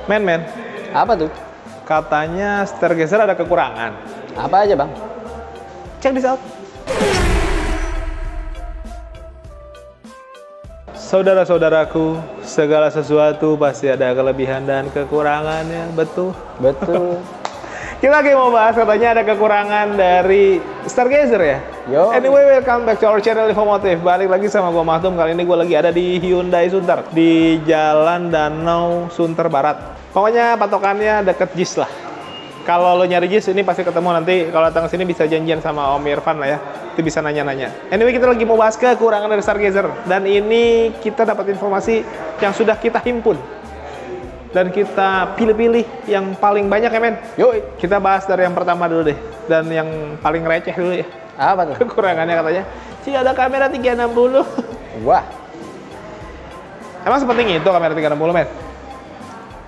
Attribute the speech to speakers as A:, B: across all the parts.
A: Men,
B: Apa tuh?
A: katanya Stargazer ada kekurangan.
B: Apa aja bang?
A: Check this out. Saudara-saudaraku, segala sesuatu pasti ada kelebihan dan kekurangannya, betul?
B: Betul.
A: Kita lagi mau bahas katanya ada kekurangan dari Stargazer ya?
B: Yo.
A: Anyway, welcome back to our channel Infomotif. Balik lagi sama gua Mahtum. Kali ini gua lagi ada di Hyundai Sunter, di Jalan Danau Sunter Barat. Pokoknya patokannya deket JIS lah. Kalau lo nyari JIS ini pasti ketemu nanti. Kalau datang ke sini bisa janjian sama Om Irfan lah ya. Itu bisa nanya-nanya. Anyway, kita lagi mau bahas kekurangan dari Stargazer. Dan ini kita dapat informasi yang sudah kita himpun. Dan kita pilih-pilih yang paling banyak ya men.
B: Yuk.
A: Kita bahas dari yang pertama dulu deh. Dan yang paling receh dulu ya.
B: Apa tuh?
A: Kekurangannya katanya, sih ada kamera 360.
B: Wah.
A: Emang sepenting itu kamera 360 men?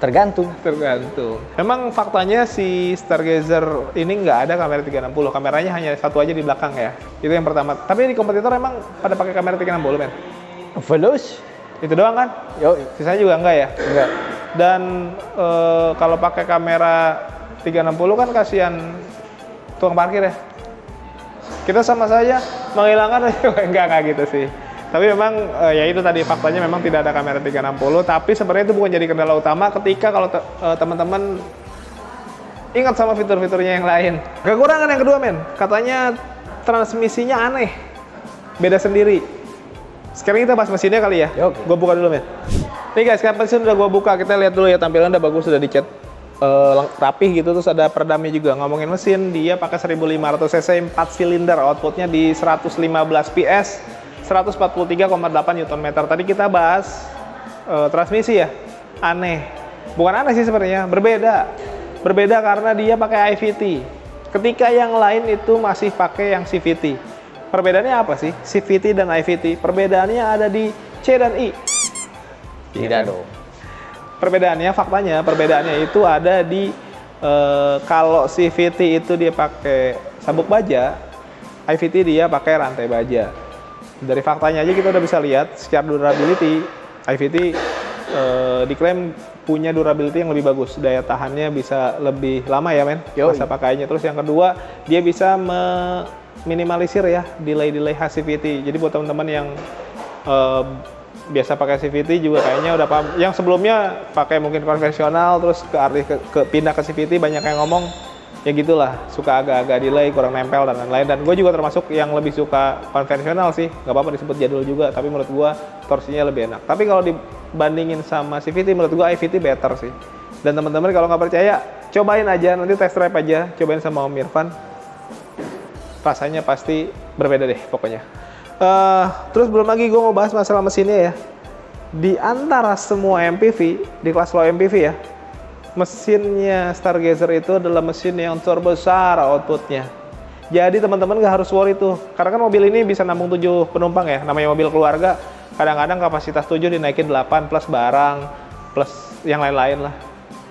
B: Tergantung.
A: Tergantung. Memang faktanya si Stargazer ini nggak ada kamera 360. Kameranya hanya satu aja di belakang ya. Itu yang pertama. Tapi di kompetitor emang pada pakai kamera 360 men?
B: Velus.
A: Itu doang kan?
B: Yuk.
A: Sisanya juga enggak ya?
B: Enggak.
A: Dan kalau pakai kamera 360 kan kasihan tukang parkir ya. Kita sama saja menghilangkan enggak gitu sih. Tapi memang ya itu tadi faktanya memang tidak ada kamera 360, tapi sebenarnya itu bukan jadi kendala utama ketika kalau teman-teman ingat sama fitur-fiturnya yang lain. Kekurangan yang kedua men, katanya transmisinya aneh. Beda sendiri. Sekarang kita bahas mesinnya kali ya. Gue buka dulu men. Nih guys, sekarang mesin udah gue buka, kita lihat dulu ya tampilan udah bagus, sudah dicat rapih gitu, terus ada peredamnya juga. Ngomongin mesin, dia pakai 1500 cc 4 silinder, outputnya di 115 PS, 143,8 Nm. Tadi kita bahas transmisi ya, aneh. Bukan aneh sih sebenarnya, berbeda karena dia pakai IVT. Ketika yang lain itu masih pakai yang CVT. Perbedaannya apa sih CVT dan IVT? Perbedaannya ada di C dan I.
B: Tidak dong.
A: Perbedaannya itu ada di kalau CVT itu dia pakai sabuk baja, IVT dia pakai rantai baja. Dari faktanya aja kita udah bisa lihat secara durability, IVT diklaim punya durability yang lebih bagus, daya tahannya bisa lebih lama ya men, masa pakainya. Terus yang kedua, dia bisa minimalisir ya delay CVT. Jadi buat teman-teman yang biasa pakai CVT juga kayaknya udah paham. Yang sebelumnya pakai mungkin konvensional terus pindah ke CVT, banyak yang ngomong ya gitulah, suka agak-agak delay, kurang nempel dan lain-lain. Dan gue juga termasuk yang lebih suka konvensional sih, nggak apa-apa disebut jadul juga, tapi menurut gue torsinya lebih enak. Tapi kalau dibandingin sama CVT, menurut gue IVT better sih. Dan teman-teman kalau nggak percaya, cobain aja, nanti test drive aja, cobain sama Om Irfan. Rasanya pasti berbeda deh pokoknya. Terus belum lagi gue mau bahas masalah mesinnya ya. Di antara semua MPV, di kelas low MPV ya, mesinnya Stargazer itu adalah mesin yang terbesar outputnya. Jadi teman-teman nggak harus worry tuh, karena kan mobil ini bisa nampung 7 penumpang ya, namanya mobil keluarga. Kadang-kadang kapasitas 7 dinaikin 8 plus barang, plus yang lain-lain lah.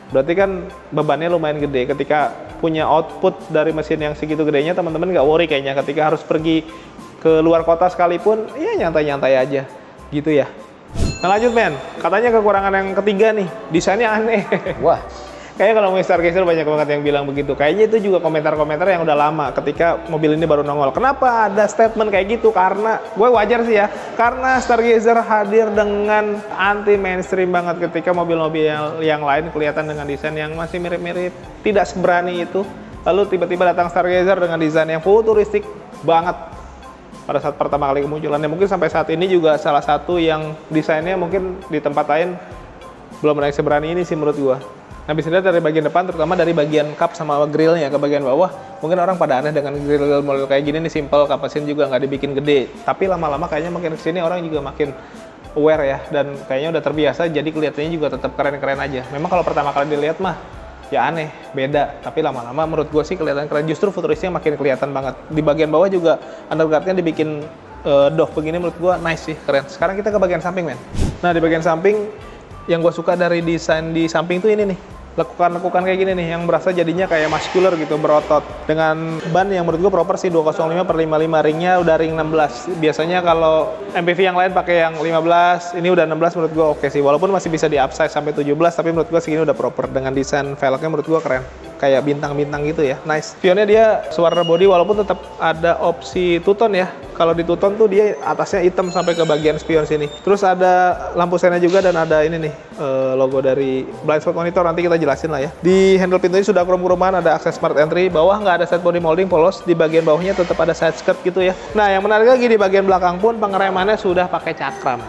A: Berarti kan bebannya lumayan gede. Ketika punya output dari mesin yang segitu gedenya, teman-teman nggak worry kayaknya ketika harus pergi ke luar kota sekalipun, ya nyantai-nyantai aja gitu ya. Nah lanjut men, katanya kekurangan yang ketiga nih, desainnya aneh.
B: Wah.
A: Kayaknya kalau mau Stargazer banyak banget yang bilang begitu. Kayaknya itu juga komentar-komentar yang udah lama ketika mobil ini baru nongol. Kenapa ada statement kayak gitu? Karena gue wajar sih ya, karena Stargazer hadir dengan anti mainstream banget ketika mobil-mobil yang lain kelihatan dengan desain yang masih mirip-mirip, tidak seberani itu. Lalu tiba-tiba datang Stargazer dengan desain yang futuristik banget pada saat pertama kali kemunculannya. Mungkin sampai saat ini juga salah satu yang desainnya mungkin di tempat lain belum ada yang seberani ini sih menurut gua. Nah bisa dilihat dari bagian depan, terutama dari bagian kap sama grillnya ke bagian bawah, mungkin orang pada aneh dengan grill model kayak gini nih, simple, kap mesin juga nggak dibikin gede. Tapi lama-lama kayaknya makin kesini orang juga makin aware ya, dan kayaknya udah terbiasa, jadi kelihatannya juga tetap keren-keren aja. Memang kalau pertama kali dilihat mah ya aneh, beda. Tapi lama-lama menurut gue sih kelihatan keren. Justru futurisnya makin kelihatan banget. Di bagian bawah juga underguardnya dibikin doff begini, menurut gue nice sih, keren. Sekarang kita ke bagian samping men. Nah di bagian samping yang gue suka dari desain di samping tuh ini nih, lekukan-lekukan kayak gini nih yang berasa jadinya kayak muscular gitu, berotot. Dengan ban yang menurut gue proper sih 205/55, ringnya udah ring 16. Biasanya kalau MPV yang lain pakai yang 15, ini udah 16 menurut gue oke sih. Walaupun masih bisa di upsize sampai 17, tapi menurut gue segini udah proper. Dengan desain velgnya menurut gue keren. Kayak bintang-bintang gitu ya, nice. Spionnya dia warna body walaupun tetap ada opsi two-tone ya. Kalau di two-tone tuh dia atasnya hitam sampai ke bagian spion sini. Terus ada lampu senya juga dan ada ini nih logo dari blind spot monitor, nanti kita jelasin lah ya. Di handle pintunya sudah krom-kroman, ada akses smart entry. Bawah nggak ada side body molding polos, di bagian bawahnya tetap ada side skirt gitu ya. Nah yang menarik lagi di bagian belakang pun pengeremannya sudah pakai cakram.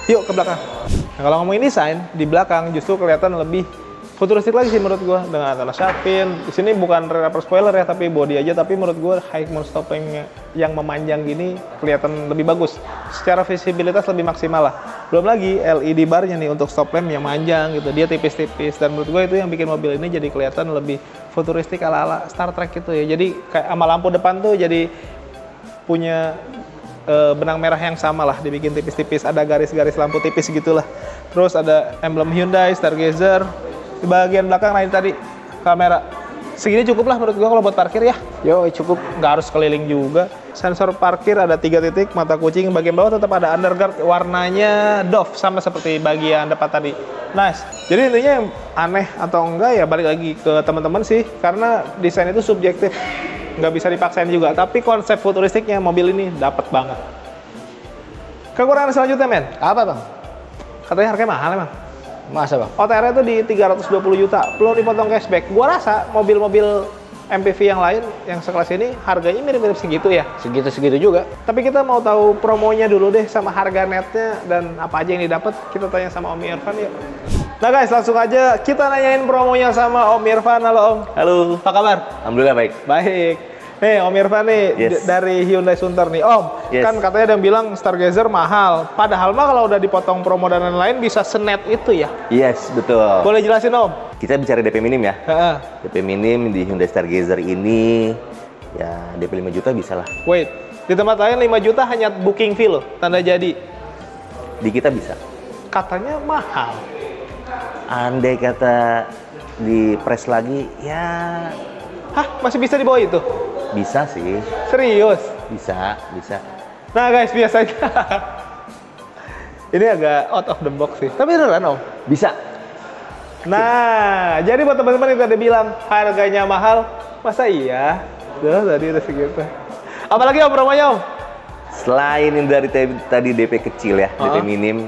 A: Yuk ke belakang. Nah, kalau ngomongin desain, di belakang justru kelihatan lebih futuristik lagi sih menurut gua, dengan antara shark fin. Di sini bukan rear upper spoiler ya, tapi body aja. Tapi menurut gua high mount stopling yang memanjang gini kelihatan lebih bagus. Secara visibilitas lebih maksimal lah. Belum lagi LED barnya nih untuk stop lamp yang manjang gitu. Dia tipis-tipis dan menurut gua itu yang bikin mobil ini jadi kelihatan lebih futuristik ala-ala Star Trek gitu ya. Jadi kayak sama lampu depan tuh jadi punya benang merah yang sama lah, dibikin tipis-tipis, ada garis-garis lampu tipis gitulah. Terus ada emblem Hyundai, Stargazer. Di bagian belakang lain tadi kamera. Segini cukup lah menurut gua kalau buat parkir ya.
B: Yo, cukup.
A: Nggak harus keliling juga. Sensor parkir ada 3 titik, mata kucing. Bagian bawah tetap ada underguard warnanya doff sama seperti bagian depan tadi. Nice. Jadi intinya yang aneh atau enggak ya balik lagi ke teman-teman sih, karena desain itu subjektif. Nggak bisa dipaksain juga. Tapi konsep futuristiknya mobil ini dapat banget. Kekurangan selanjutnya men.
B: Apa bang?
A: Katanya harganya mahal emang.
B: Masa bang?
A: OTR itu di 320 juta, belum dipotong cashback. Gua rasa mobil-mobil MPV yang lain yang sekelas ini harganya mirip-mirip segitu ya.
B: Segitu-segitu juga.
A: Tapi kita mau tahu promonya dulu deh sama harga netnya dan apa aja yang didapat. Kita tanya sama Om Irfan yuk. Nah guys, langsung aja kita nanyain promonya sama Om Irfan. Halo Om.
C: Halo.
A: Apa kabar?
C: Alhamdulillah baik.
A: Baik. Nih Om Irfan nih
C: Yes.
A: dari Hyundai Sunter nih. Om,
C: Yes.
A: kan katanya ada yang bilang Stargazer mahal. Padahal mah kalau udah dipotong promo dan lain-lain bisa senet itu ya.
C: Yes, betul.
A: Boleh jelasin Om?
C: Kita bicara DP minim ya.
A: Heeh.
C: DP minim di Hyundai Stargazer ini ya DP 5 juta bisa lah.
A: Wait, di tempat lain 5 juta hanya booking fee loh, tanda jadi.
C: Di kita bisa.
A: Katanya mahal.
C: Andai kata di press lagi ya
A: Hah, masih bisa di bawah itu?
C: bisa sih.
A: Serius?
C: Bisa.
A: Nah guys, biasanya ini agak out of the box sih. Tapi beneran Om.
C: Bisa.
A: Nah, jadi buat teman-teman yang tadi bilang harganya mahal, masa iya? Tuh, tadi udah segitu. Apalagi Om promonya Om?
C: Selain dari tadi DP kecil ya, DP minim,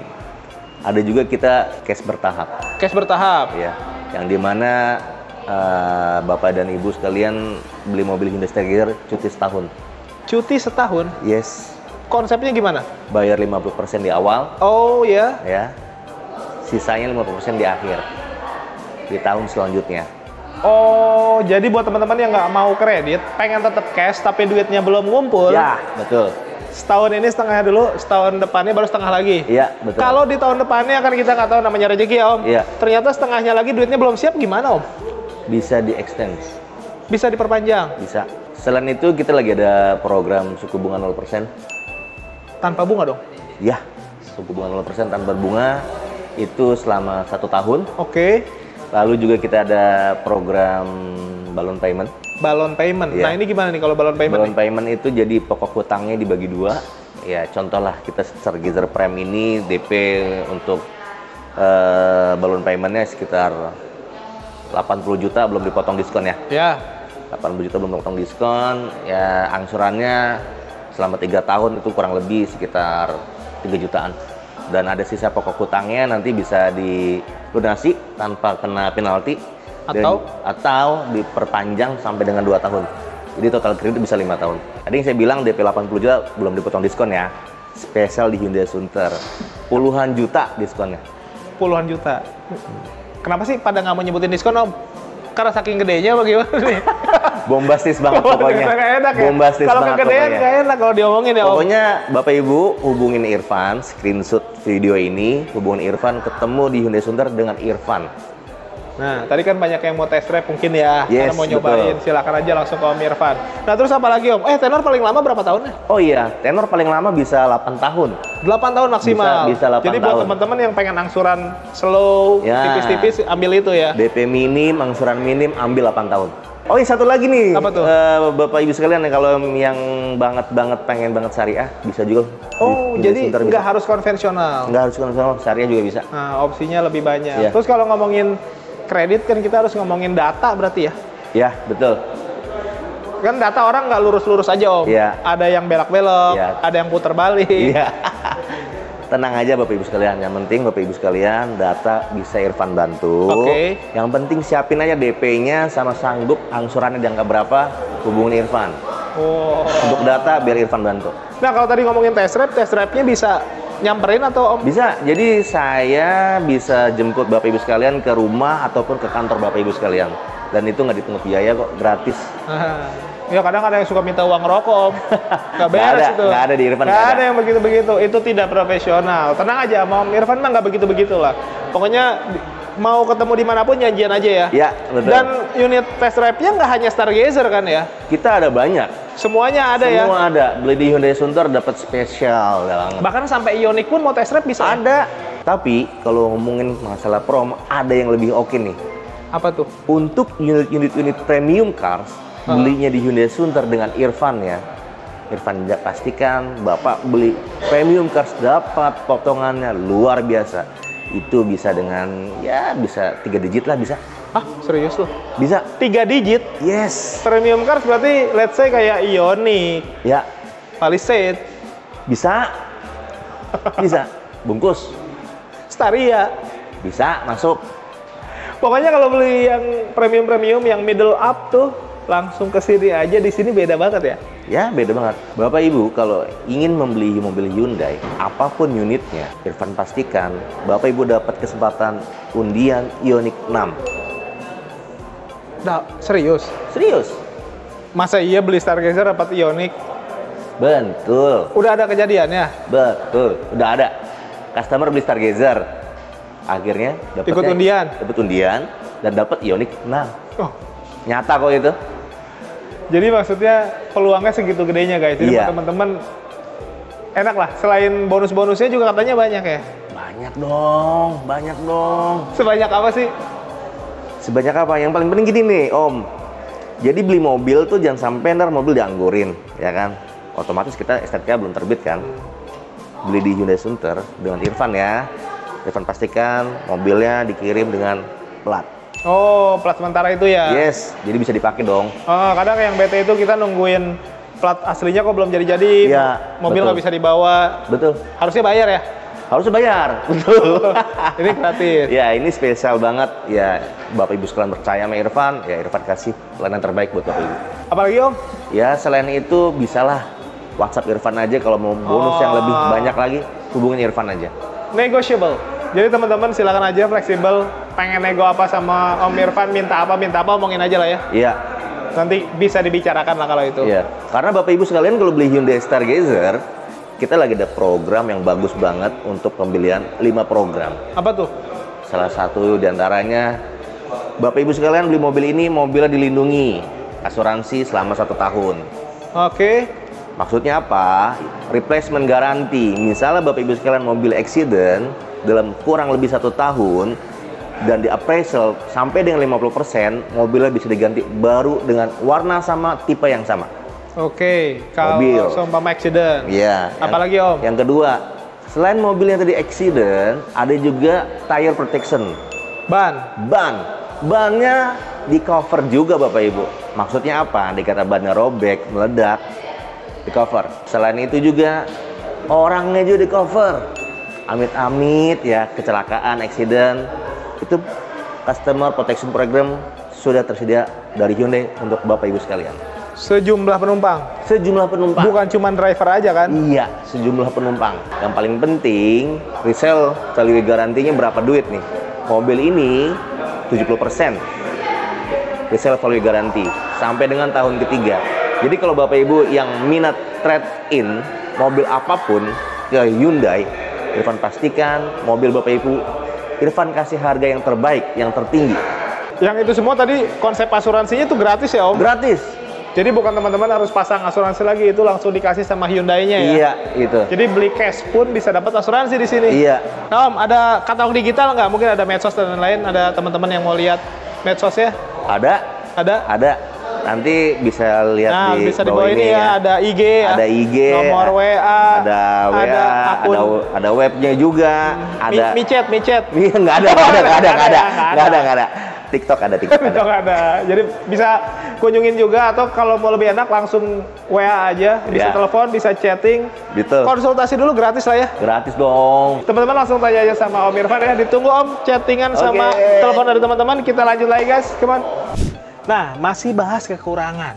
C: ada juga kita cash bertahap.
A: Cash bertahap.
C: Ya, yang dimana Bapak dan Ibu sekalian beli mobil Hyundai Stargazer cuti setahun.
A: Cuti setahun?
C: Yes.
A: Konsepnya gimana?
C: Bayar 50% di awal,
A: Oh ya.
C: ya. Sisanya 50% di akhir. Di tahun selanjutnya.
A: Oh, jadi buat teman-teman yang nggak mau kredit, pengen tetap cash tapi duitnya belum ngumpul.
C: Ya, betul.
A: Setahun ini setengahnya dulu, setahun depannya baru setengah lagi.
C: Iya, betul.
A: Kalau di tahun depannya kan kita nggak tahu namanya rezeki ya Om.
C: Iya.
A: Ternyata setengahnya lagi duitnya belum siap, gimana Om?
C: Bisa di-extend.
A: Bisa diperpanjang
C: Bisa. Selain itu kita lagi ada program suku bunga 0%.
A: tanpa bunga dong?
C: Ya, suku bunga 0% tanpa bunga itu selama 1 tahun.
A: Oke.
C: Lalu juga kita ada program balloon payment.
A: Balloon payment.
C: Iya.
A: Nah ini gimana nih kalau balloon payment?
C: Balloon payment itu jadi pokok hutangnya dibagi 2. Ya, contoh lah kita Stargazer Prime ini DP untuk balloon paymentnya sekitar 80 juta belum dipotong diskon ya.
A: Ya.
C: 80 juta belum dipotong diskon. Ya, angsurannya selama 3 tahun itu kurang lebih sekitar 3 jutaan. Dan ada sisa pokok hutangnya nanti bisa dilunasi tanpa kena penalti atau diperpanjang sampai dengan 2 tahun. Jadi total kredit bisa 5 tahun. Tadi yang saya bilang DP 80 juta belum dipotong diskon ya. Spesial di Hyundai Sunter. Puluhan juta diskonnya.
A: Puluhan juta. Kenapa sih pada nggak mau nyebutin diskon Om? Karena saking gedenya bagaimana nih?
C: Bombastis banget pokoknya.
A: Nggak enak ya?
C: Bombastis
A: Kalau
C: banget
A: kegedean
C: pokoknya.
A: nggak enak kalau diomongin ya Om.
C: Pokoknya Bapak Ibu hubungin Irfan, screenshot video ini, hubungin Irfan, ketemu di Hyundai Sunter dengan Irfan.
A: Nah, tadi kan banyak yang mau test drive mungkin ya,
C: Yes,
A: karena mau nyobain,
C: betul.
A: silakan aja langsung ke Om Irfan. Nah, terus apa lagi Om? Tenor paling lama berapa tahunnya?
C: Oh iya, tenor paling lama bisa 8 tahun.
A: 8 tahun maksimal.
C: Bisa 8
A: Jadi buat
C: tahun.
A: teman-teman yang pengen angsuran slow,
C: Ya.
A: tipis-tipis, ambil itu ya.
C: DP minim, angsuran minim, ambil 8 tahun. Oh iya, satu lagi nih.
A: Apa tuh?
C: Bapak Ibu sekalian, kalau yang pengen banget syariah, bisa juga.
A: Oh, jadi nggak harus konvensional.
C: Nggak harus konvensional, syariah juga bisa.
A: Nah, opsinya lebih banyak.
C: Iya.
A: Terus kalau ngomongin kredit kan kita harus ngomongin data berarti ya.
C: Ya, betul.
A: Kan data orang nggak lurus-lurus aja Om.
C: Iya.
A: Ada yang belak-belok,
C: Iya.
A: ada yang puter balik.
C: Iya. Tenang aja Bapak Ibu sekalian. Yang penting Bapak Ibu sekalian, data bisa Irfan bantu.
A: Oke.
C: Yang penting siapin aja DP-nya sama sanggup angsurannya di angka berapa, hubungin Irfan.
A: Oh.
C: Untuk data biar Irfan bantu.
A: Nah, kalau tadi ngomongin test drive-nya bisa nyamperin atau Om?
C: Bisa. Jadi saya bisa jemput Bapak Ibu sekalian ke rumah ataupun ke kantor Bapak Ibu sekalian. Dan itu nggak dipungut biaya kok, gratis.
A: Ya kadang ada yang suka minta uang rokok Om. Nggak beres
C: Nggak ada,
A: itu.
C: nggak ada di Irfan,
A: Nggak
C: nggak
A: ada
C: ada.
A: yang begitu-begitu. Itu tidak profesional. Tenang aja, Om Irfan mah nggak begitu-begitu lah. Pokoknya mau ketemu dimanapun janjian aja ya.
C: Ya, betul.
A: Dan unit test drive-nya nggak hanya Stargazer kan ya?
C: Kita ada banyak.
A: Semuanya ada ya?
C: Semua ada. Beli di Hyundai Sunter dapat spesial.
A: Bahkan sampai Ioniq pun mau test drive bisa?
C: Ada. Tapi kalau ngomongin masalah prom, ada yang lebih oke nih.
A: Apa tuh?
C: Untuk unit premium cars, belinya di Hyundai Sunter dengan Irfan ya. Irfan pastikan Bapak beli premium cars dapat potongannya luar biasa. Itu bisa dengan, ya bisa 3 digit lah bisa.
A: Hah? Serius loh?
C: Bisa.
A: 3 digit?
C: Yes.
A: Premium cars berarti let's say kayak Ioniq,
C: Ya,
A: Palisade,
C: bisa. Bisa. Bungkus.
A: Staria.
C: Bisa masuk.
A: Pokoknya kalau beli yang premium-premium, yang middle up tuh langsung ke sini aja. Di sini beda banget ya?
C: Ya, beda banget. Bapak Ibu, kalau ingin membeli mobil Hyundai, apapun unitnya, Irfan pastikan Bapak Ibu dapat kesempatan undian Ioniq 6.
A: Nah, serius?
C: Serius?
A: Masa iya beli Stargazer dapat Ioniq?
C: Betul.
A: Udah ada kejadiannya?
C: Betul. Udah ada. Customer beli Stargazer. Akhirnya
A: Ikut undian?
C: Dapat undian dan dapat Ioniq 6.
A: Oh,
C: Nyata kok itu.
A: jadi maksudnya peluangnya segitu gedenya guys. Jadi
C: Iya.
A: buat teman-teman enak lah. Selain bonus-bonusnya juga katanya banyak ya?
C: Banyak dong, banyak dong.
A: Sebanyak apa sih?
C: Sebanyak apa? Yang paling penting gini nih, Om. Jadi beli mobil tuh jangan sampai ntar mobil dianggurin, ya kan? Otomatis kita STNK belum terbit kan? Beli di Hyundai Sunter dengan Irfan ya. Irfan pastikan mobilnya dikirim dengan plat.
A: Oh, plat sementara itu ya?
C: Yes, jadi bisa dipakai dong.
A: Oh, kadang yang BT itu kita nungguin plat aslinya kok belum jadi-jadi,
C: Iya,
A: mobil
C: betul.
A: nggak bisa dibawa.
C: Betul.
A: Harusnya bayar ya?
C: Harus bayar. Betul.
A: Ini gratis.
C: Ya, ini spesial banget. Ya, Bapak Ibu sekalian percaya sama Irfan, ya Irfan kasih pelayanan terbaik buat Bapak Ibu.
A: Apalagi Om?
C: Ya, selain itu bisalah WhatsApp Irfan aja kalau mau bonus yang lebih banyak lagi, hubungin Irfan aja.
A: Negotiable. Jadi teman-teman silakan aja fleksibel. Pengen nego apa sama Om Irfan, minta apa, omongin aja lah ya.
C: Iya.
A: Nanti bisa dibicarakan lah kalau itu.
C: Iya. Karena Bapak Ibu sekalian kalau beli Hyundai Stargazer, kita lagi ada program yang bagus banget untuk pembelian 5 program.
A: Apa tuh?
C: Salah satu diantaranya, Bapak Ibu sekalian beli mobil ini, mobilnya dilindungi. Asuransi selama 1 tahun.
A: Oke.
C: Maksudnya apa? Replacement garanti. Misalnya Bapak Ibu sekalian mobil accident dalam kurang lebih 1 tahun dan di appraisal sampai dengan 50%, mobilnya bisa diganti baru dengan warna sama, tipe yang sama.
A: Oke. Kalau
C: Mobil.
A: seumpama accident.
C: Iya.
A: Apalagi Om?
C: Yang kedua, selain mobil yang tadi accident, ada juga tire protection.
A: Ban.
C: Bannya di cover juga Bapak Ibu. Maksudnya apa? Dikata bannya robek, meledak, di cover. Selain itu juga orangnya juga di cover. Amit-amit ya kecelakaan, accident, itu customer protection program sudah tersedia dari Hyundai untuk Bapak Ibu sekalian.
A: Sejumlah penumpang.
C: Sejumlah penumpang.
A: Bukan cuma driver aja kan?
C: Iya, sejumlah penumpang. Yang paling penting, resale value garantinya berapa duit nih? Mobil ini 70% resale value garanti sampai dengan tahun ketiga. Jadi kalau Bapak Ibu yang minat trade-in mobil apapun ke Hyundai, Irfan pastikan mobil Bapak Ibu, Irfan kasih harga yang terbaik, yang tertinggi.
A: Yang itu semua tadi konsep asuransinya itu gratis ya Om?
C: Gratis.
A: Jadi bukan teman-teman harus pasang asuransi lagi, itu langsung dikasih sama Hyundai-nya ya?
C: Iya, itu.
A: Jadi beli cash pun bisa dapat asuransi di sini.
C: Iya.
A: Nah Om, ada katalog digital nggak? Mungkin ada medsos dan lain-lain, ada teman-teman yang mau lihat medsos ya?
C: Ada.
A: Ada?
C: Ada. Nanti bisa lihat
A: Nah,
C: di
A: bisa di
C: bawah
A: bawah ini ya, ada IG ya,
C: ada IG,
A: nomor WA,
C: ada WA,
A: ada akun,
C: ada webnya juga, ada
A: micet.
C: Iya, nggak ada. TikTok ada.
A: TikTok ada. Jadi bisa kunjungin juga, atau kalau mau lebih enak langsung WA aja, bisa
C: Ya.
A: telepon, bisa chatting.
C: Gitu.
A: Konsultasi dulu gratis lah ya.
C: Gratis dong.
A: Teman-teman langsung tanya aja sama Om Irfan ya. Ditunggu Om chattingan sama
C: Oke.
A: telepon dari teman-teman. Kita lanjut lagi guys, come on. Nah, masih bahas kekurangan.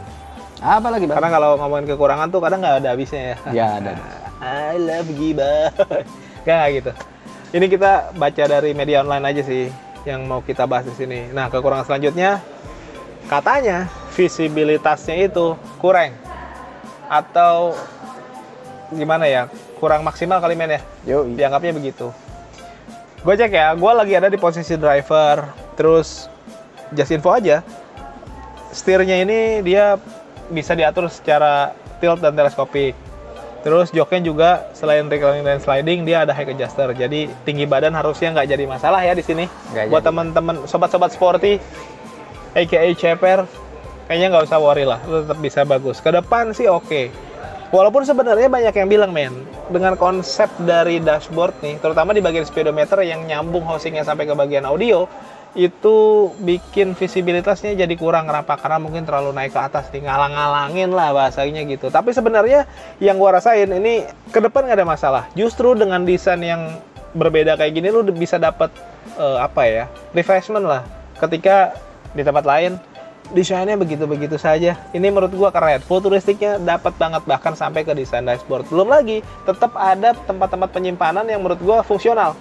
B: Apa lagi, Bang?
A: Karena kalau ngomongin kekurangan tuh kadang nggak ada habisnya ya.
B: Ya, ada.
A: I love gibah. Nggak gitu. Ini kita baca dari media online aja sih yang mau kita bahas di sini. Nah, kekurangan selanjutnya katanya visibilitasnya itu kurang atau gimana ya? Kurang maksimal kali men ya.
B: Yoi.
A: Dianggapnya begitu. Gue cek ya, gue lagi ada di posisi driver, terus just info aja. Setirnya ini dia bisa diatur secara tilt dan teleskopik. Terus joknya juga selain reclining dan sliding, dia ada high adjuster. Jadi tinggi badan harusnya nggak jadi masalah ya di sini.
B: Nggak
A: Buat
B: jadi.
A: teman-teman sobat-sobat sporty, aka Ceper, kayaknya nggak usah worry lah, lu tetap bisa bagus. Ke depan sih oke. Walaupun sebenarnya banyak yang bilang men, dengan konsep dari dashboard nih, terutama di bagian speedometer yang nyambung housingnya sampai ke bagian audio, itu bikin visibilitasnya jadi kurang. Kenapa? Karena mungkin terlalu naik ke atas nih, ngalang-ngalangin lah bahasanya gitu. Tapi sebenarnya yang gua rasain ini ke depan nggak ada masalah. Justru dengan desain yang berbeda kayak gini lu bisa dapat refreshment lah. Ketika di tempat lain desainnya begitu-begitu saja. Ini menurut gua keren. Futuristiknya dapat banget, bahkan sampai ke desain dashboard. Belum lagi tetap ada tempat-tempat penyimpanan yang menurut gua fungsional.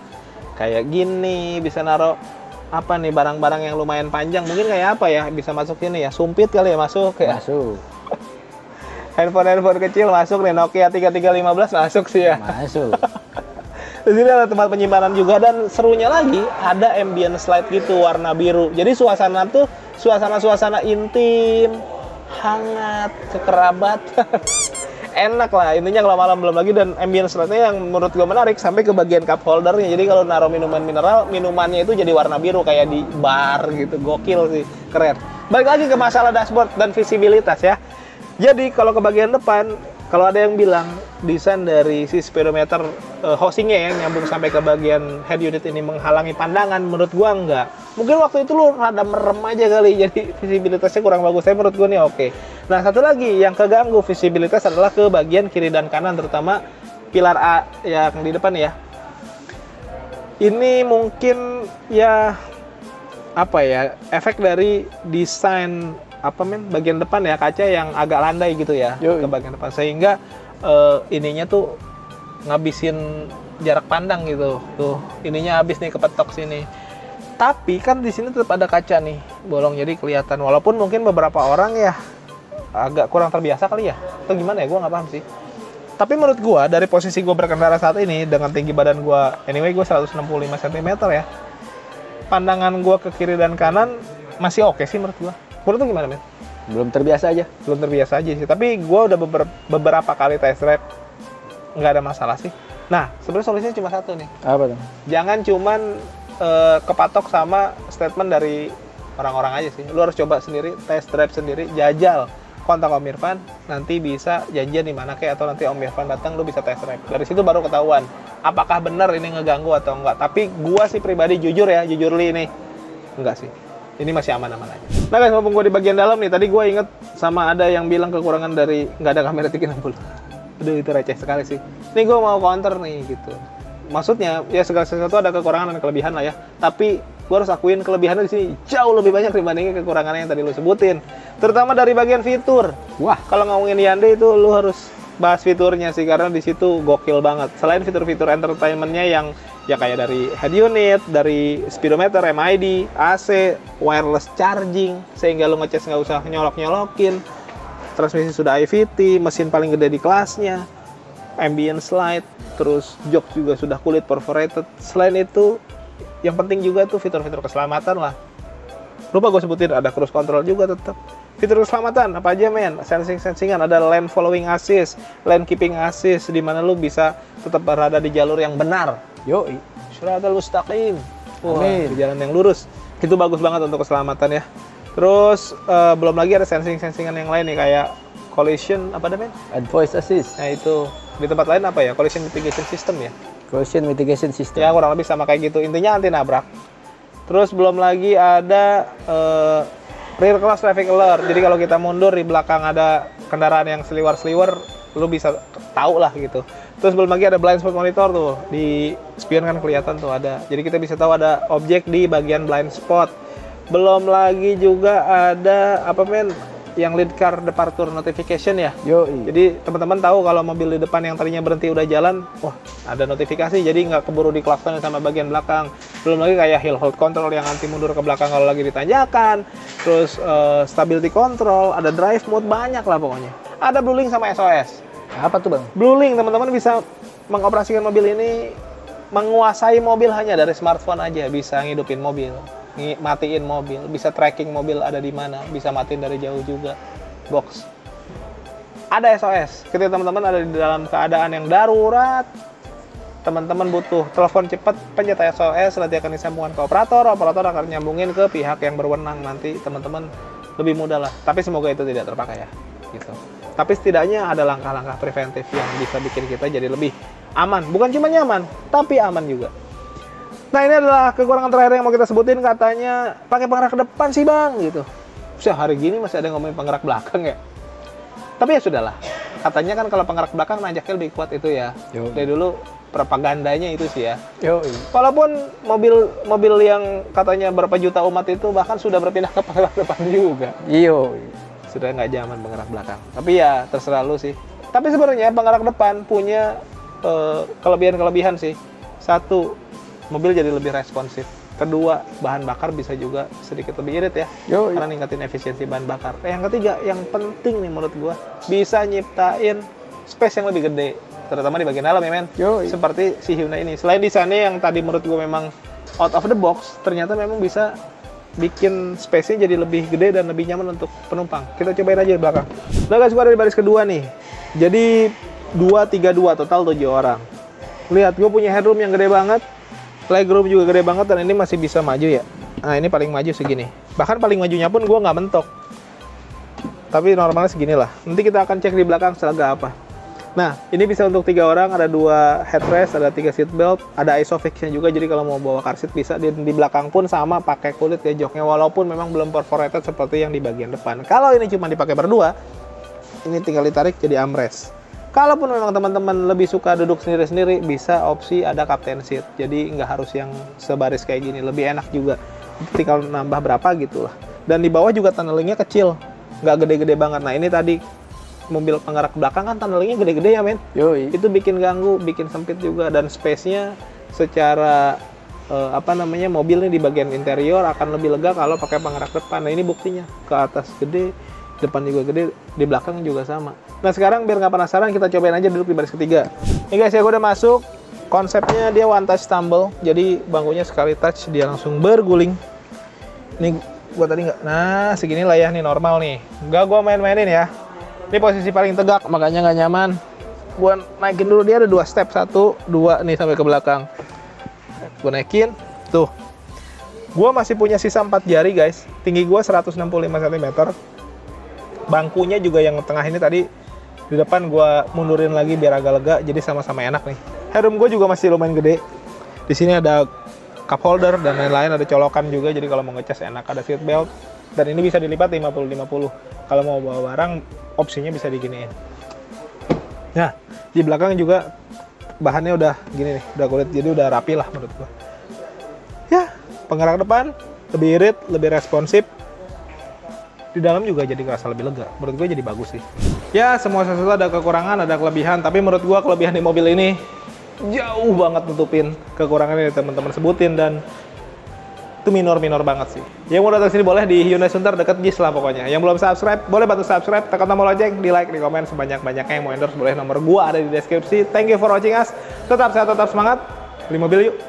A: Kayak gini bisa naruh apa nih, barang-barang yang lumayan panjang, mungkin kayak apa ya, bisa masuk sini ya, sumpit kali ya masuk ya.
B: Masuk.
A: Handphone kecil masuk nih, Nokia 3315 masuk sih ya.
B: Masuk.
A: Di sini ada tempat penyimpanan juga, dan serunya lagi ada ambient slide gitu warna biru. Jadi suasana tuh suasana intim, hangat, kekerabatan. Enak lah intinya kalau malam. Belum lagi dan ambient slide-nya yang menurut gue menarik sampai ke bagian cup holdernya. Jadi kalau naruh minuman mineral, minumannya itu jadi warna biru kayak di bar gitu. Gokil sih, keren. Balik lagi ke masalah dashboard dan visibilitas ya. Jadi kalau ke bagian depan, kalau ada yang bilang desain dari si speedometer housingnya yang nyambung sampai ke bagian head unit ini menghalangi pandangan, menurut gua enggak. Mungkin waktu itu lu rada merem aja kali, jadi visibilitasnya kurang bagus. Tapi menurut gua nih oke. Nah, satu lagi yang keganggu visibilitas adalah ke bagian kiri dan kanan, terutama pilar A yang di depan ya. Ini mungkin ya efek dari desain bagian depan ya, kaca yang agak landai gitu ya.
B: Yoi.
A: Ke bagian depan, sehingga ininya tuh ngabisin jarak pandang gitu. Tuh, ininya habis nih, kepetok sini. Tapi kan di sini tetap ada kaca nih, bolong, jadi kelihatan. Walaupun mungkin beberapa orang ya agak kurang terbiasa kali ya, atau gimana ya, gue nggak paham sih. Tapi menurut gue, dari posisi gue berkendara saat ini, dengan tinggi badan gue, anyway gue 165 cm ya, pandangan gue ke kiri dan kanan masih oke sih menurut gue. Menurut lu gimana, men?
B: Belum terbiasa aja.
A: Belum terbiasa aja sih, tapi gue udah beberapa kali test drive, nggak ada masalah sih. Nah, sebenarnya solusinya cuma satu nih.
B: Apa tuh?
A: Jangan cuman kepatok sama statement dari orang-orang aja sih. Lu harus coba sendiri, test drive sendiri, jajal. Kontak Om Irfan, nanti bisa janjian di mana kayak, atau nanti Om Irfan datang, lu bisa test drive. Dari situ baru ketahuan apakah benar ini ngeganggu atau enggak. Tapi gua sih pribadi jujur li ini enggak sih. Ini masih aman-aman aja. Nah guys, mumpung gue di bagian dalam nih, tadi gue inget sama ada yang bilang kekurangan dari nggak ada kamera 360. Aduh, itu receh sekali sih. Ini gue mau counter nih gitu. Maksudnya ya segala sesuatu ada kekurangan dan kelebihan lah ya. Tapi gue harus akuin kelebihannya di sini jauh lebih banyak dibandingin kekurangannya yang tadi lu sebutin. Terutama dari bagian fitur.
B: Wah,
A: Kalau ngomongin Hyundai itu lu harus bahas fiturnya sih, karena di situ gokil banget. Selain fitur-fitur entertainmentnya yang ya kayak dari head unit, dari speedometer, MID, AC, wireless charging, sehingga lu ngecas nggak usah nyolok-nyolokin. Transmisi sudah IVT, mesin paling gede di kelasnya, ambient slide, terus jok juga sudah kulit perforated. Selain itu, yang penting juga tuh fitur-fitur keselamatan lah. Lupa gue sebutin, ada cruise control juga tetap. Fitur keselamatan apa aja men? Sensingan, ada lane following assist, lane keeping assist, di mana lu bisa tetap berada di jalur yang benar.
B: Yoi.
A: Syiratal mustaqim. Wah,
B: Amin.
A: di jalan yang lurus. Itu bagus banget untuk keselamatan ya. Terus belum lagi ada sensingan yang lain nih kayak collision apa namanya?
B: Advice assist.
A: Nah itu di tempat lain apa ya? Collision mitigation system ya.
B: Collision mitigation system.
A: Ya kurang lebih sama kayak gitu. Intinya anti nabrak. Terus belum lagi ada rear cross traffic alert. Jadi kalau kita mundur di belakang ada kendaraan yang seliwer-seliwer, lu bisa tahu lah gitu. Terus belum lagi ada blind spot monitor tuh. Di spion kan kelihatan tuh ada. Jadi kita bisa tahu ada objek di bagian blind spot. Belum lagi juga ada apa men? Yang lead car departure notification ya.
B: Yoi.
A: Jadi teman-teman tahu kalau mobil di depan yang tadinya berhenti udah jalan, wah ada notifikasi, jadi nggak keburu diklakson sama bagian belakang. Belum lagi kayak hill hold control yang anti mundur ke belakang kalau lagi ditanjakan. Terus stability control, ada drive mode, banyak lah pokoknya. Ada BlueLink sama SOS.
B: Apa tuh bang?
A: BlueLink teman-teman bisa mengoperasikan mobil ini, menguasai mobil hanya dari smartphone aja, bisa ngidupin mobil, matiin mobil, bisa tracking mobil ada di mana, bisa matiin dari jauh juga. Box. Ada SOS. Ketika teman-teman ada di dalam keadaan yang darurat, teman-teman butuh telepon cepat, pencet SOS, nanti akan disambungkan ke operator akan nyambungin ke pihak yang berwenang, nanti teman-teman lebih mudah lah. Tapi semoga itu tidak terpakai ya. Gitu. Tapi setidaknya ada langkah-langkah preventif yang bisa bikin kita jadi lebih aman. Bukan cuma nyaman, tapi aman juga. Nah ini adalah kekurangan terakhir yang mau kita sebutin, katanya pakai penggerak depan sih bang gitu. Hari gini masih ada yang ngomongin penggerak belakang ya. Tapi ya sudahlah. Katanya kan kalau penggerak belakang nanjaknya lebih kuat itu ya.
B: Yo.
A: Dari dulu propagandanya itu sih ya.
B: Yoi.
A: Walaupun mobil yang katanya berapa juta umat itu bahkan sudah berpindah ke penggerak depan juga.
B: Yoi.
A: Sudah nggak zaman penggerak belakang. Tapi ya terserah lu sih. Tapi sebenarnya penggerak depan punya kelebihan-kelebihan sih. Satu, mobil jadi lebih responsif. Kedua, bahan bakar bisa juga sedikit lebih irit ya.
B: Yoi.
A: Karena ningkatin efisiensi bahan bakar. Yang ketiga, yang penting nih menurut gua, bisa nyiptain space yang lebih gede. Terutama di bagian dalam ya men.
B: Yoi.
A: Seperti si Hyundai ini. Selain desainnya yang tadi menurut gua memang out of the box, ternyata memang bisa bikin space-nya jadi lebih gede dan lebih nyaman untuk penumpang. Kita cobain aja di belakang. Nah guys, gua ada di baris kedua nih. Jadi 2-3-2, total 7 orang. Lihat, gue punya headroom yang gede banget. Legroom juga gede banget dan ini masih bisa maju ya. Nah ini paling maju segini. Bahkan paling majunya pun gue nggak mentok. Tapi normalnya segini lah. Nanti kita akan cek di belakang setelah apa. Nah ini bisa untuk 3 orang. Ada 2 headrest, ada 3 seat belt, ada isofix-nya juga. Jadi kalau mau bawa car seat bisa. Di belakang pun sama pakai kulit ya joknya. Walaupun memang belum perforated seperti yang di bagian depan. Kalau ini cuma dipakai berdua, ini tinggal ditarik jadi armrest. Kalaupun memang teman-teman lebih suka duduk sendiri-sendiri, bisa opsi ada captain seat. Jadi nggak harus yang sebaris kayak gini, lebih enak juga. Tinggal nambah berapa gitu lah. Dan di bawah juga tunnelingnya kecil, nggak gede-gede banget. Nah ini tadi mobil penggerak belakang kan tunnelingnya gede-gede ya men.
B: Yoi.
A: Itu bikin ganggu, bikin sempit juga. Dan space-nya secara mobil nih di bagian interior akan lebih lega kalau pakai penggerak depan. Nah ini buktinya, ke atas gede, depan juga gede, di belakang juga sama. Nah sekarang biar nggak penasaran, kita cobain aja duduk di baris ketiga. Nih guys ya, gue udah masuk. Konsepnya dia one touch tumble, jadi bangkunya sekali touch dia langsung berguling. Nih gue tadi nggak, nah segini lah ya, nih normal nih. Nggak gue main-mainin ya. Ini posisi paling tegak, makanya nggak nyaman. Gue naikin dulu, dia ada 2 step, 1, 2 nih sampai ke belakang. Gue naikin, tuh. Gue masih punya sisa 4 jari guys. Tinggi gue 165 cm. Bangkunya juga yang tengah ini tadi di depan gue mundurin lagi biar agak lega, jadi sama-sama enak nih. Headroom gue juga masih lumayan gede. Di sini ada cup holder dan lain-lain, ada colokan juga, jadi kalau mau ngecas enak. Ada seat belt dan ini bisa dilipat 50-50. Kalau mau bawa barang, opsinya bisa diginiin. Nah, di belakang juga bahannya udah gini nih, udah kulit, jadi udah rapi lah menurut gue. Ya, penggerak depan lebih irit, lebih responsif. Di dalam juga jadi kerasa lebih lega. Menurut gue jadi bagus sih. Ya, semua sesuatu ada kekurangan, ada kelebihan. Tapi menurut gue kelebihan di mobil ini jauh banget nutupin kekurangan yang teman-teman sebutin. Dan itu minor-minor banget sih. Yang mau datang sini boleh di Hyundai Sunter dekat JIS lah pokoknya. Yang belum subscribe, boleh bantu subscribe. Tekan tombol lonceng, di like, di komen sebanyak-banyaknya. Yang mau endorse boleh, nomor gue ada di deskripsi. Thank you for watching us. Tetap sehat, tetap semangat. Beli mobil yuk.